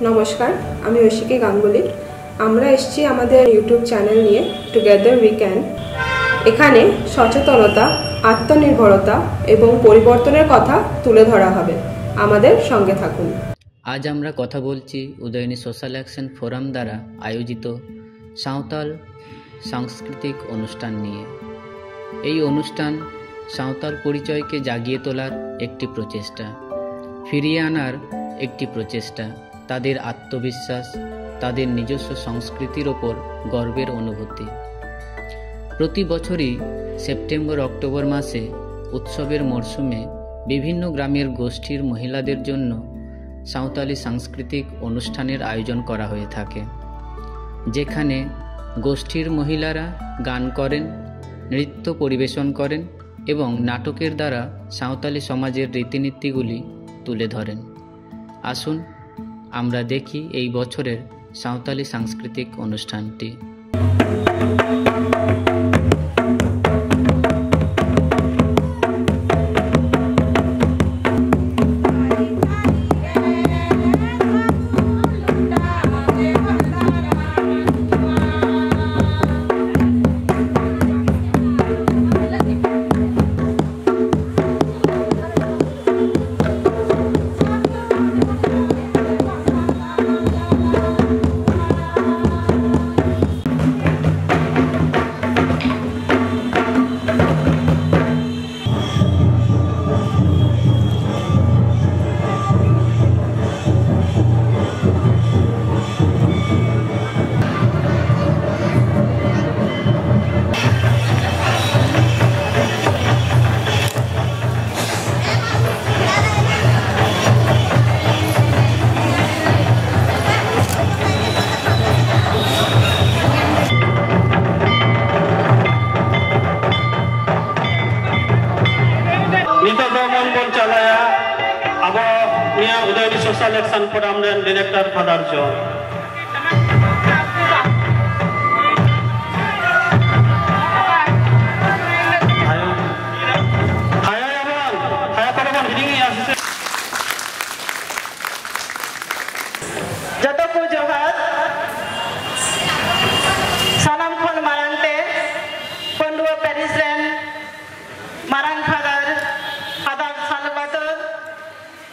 নমস্কার, আমি ঐশিকী গাঙ্গুলি। আমরা এসেছি আমাদের ইউটিউব চ্যানেল নিয়ে টুগেদার উই ক্যান। এখানে সচেতনতা, আত্মনির্ভরতা এবং পরিবর্তনের কথা তুলে ধরা হবে। আমাদের সঙ্গে থাকুন। আজ আমরা কথা বলছি উদয়নী সোশ্যাল অ্যাকশন ফোরাম দ্বারা আয়োজিত সাঁওতাল সাংস্কৃতিক অনুষ্ঠান নিয়ে। এই অনুষ্ঠান সাঁওতাল পরিচয়কে জাগিয়ে তোলার একটি প্রচেষ্টা, ফিরিয়ে আনার একটি প্রচেষ্টা, তাদের আত্মবিশ্বাস, তাদের নিজস্ব সংস্কৃতির ওপর গর্বের অনুভূতি। প্রতি বছরই সেপ্টেম্বর অক্টোবর মাসে উৎসবের মরশুমে বিভিন্ন গ্রামের গোষ্ঠীর মহিলাদের জন্য সাঁওতালি সাংস্কৃতিক অনুষ্ঠানের আয়োজন করা হয়ে থাকে, যেখানে গোষ্ঠীর মহিলারা গান করেন, নৃত্য পরিবেশন করেন এবং নাটকের দ্বারা সাঁওতালি সমাজের রীতিনীতিগুলি তুলে ধরেন। আসুন আমরা দেখি এই বছরের সাঁওতালি সাংস্কৃতিক অনুষ্ঠানটি। Udayani social action forum director father John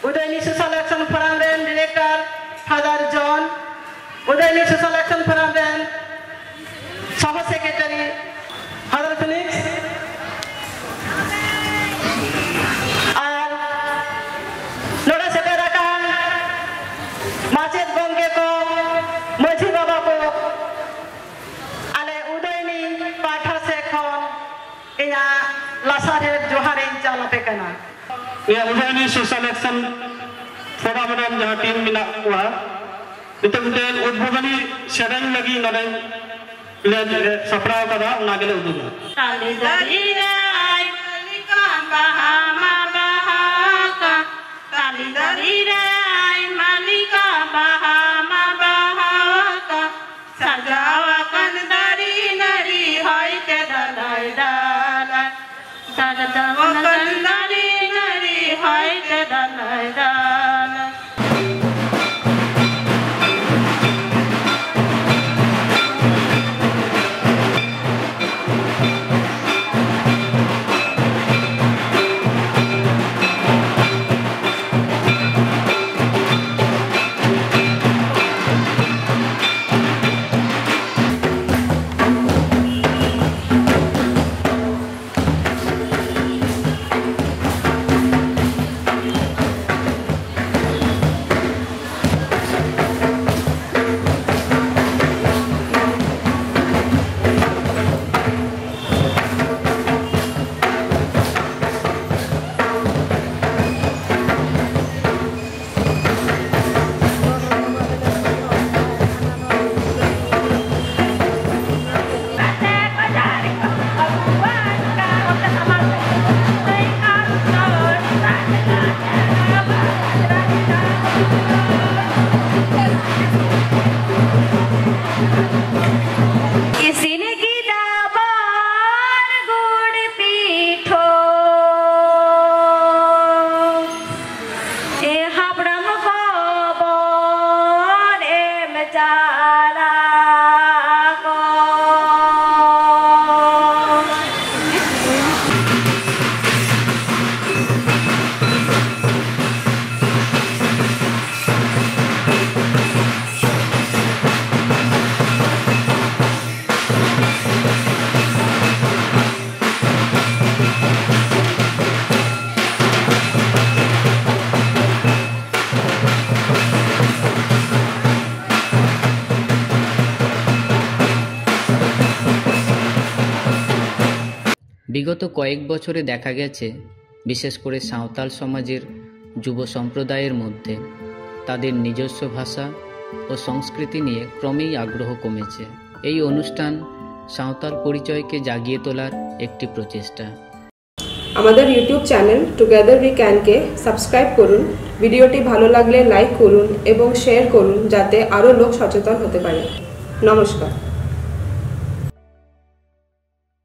Udayani social action forum director father John, Udayani social action forum सह सेक्रेटारी फादर फिलिक्स और नोड़ा सेटे रखा माचेद गंगे को माझी बाबा को आले उदयनी पाठा से खन इना लासारे जोहारे चाला पे कना या उदयनी सोशल एक्शन फोरम जहाँ टीम मिला हुआ नित उद्बोधनी सेरेन लगी नरें सपराव कदा नागले उदुगा বিগত কয়েক বছরে দেখা গেছে, বিশেষ করে সাঁওতাল সমাজের যুব সম্প্রদায়ের মধ্যে তাদের নিজস্ব ভাষা ও সংস্কৃতি নিয়ে ক্রমেই আগ্রহ কমেছে। এই অনুষ্ঠান সাঁওতাল পরিচয়কে জাগিয়ে তোলার একটি প্রচেষ্টা। আমাদের ইউটিউব চ্যানেল টুগেদার উই ক্যানকে সাবস্ক্রাইব করুন, ভিডিওটি ভালো লাগলে লাইক করুন এবং শেয়ার করুন যাতে আরও লোক সচেতন হতে পারে। নমস্কার।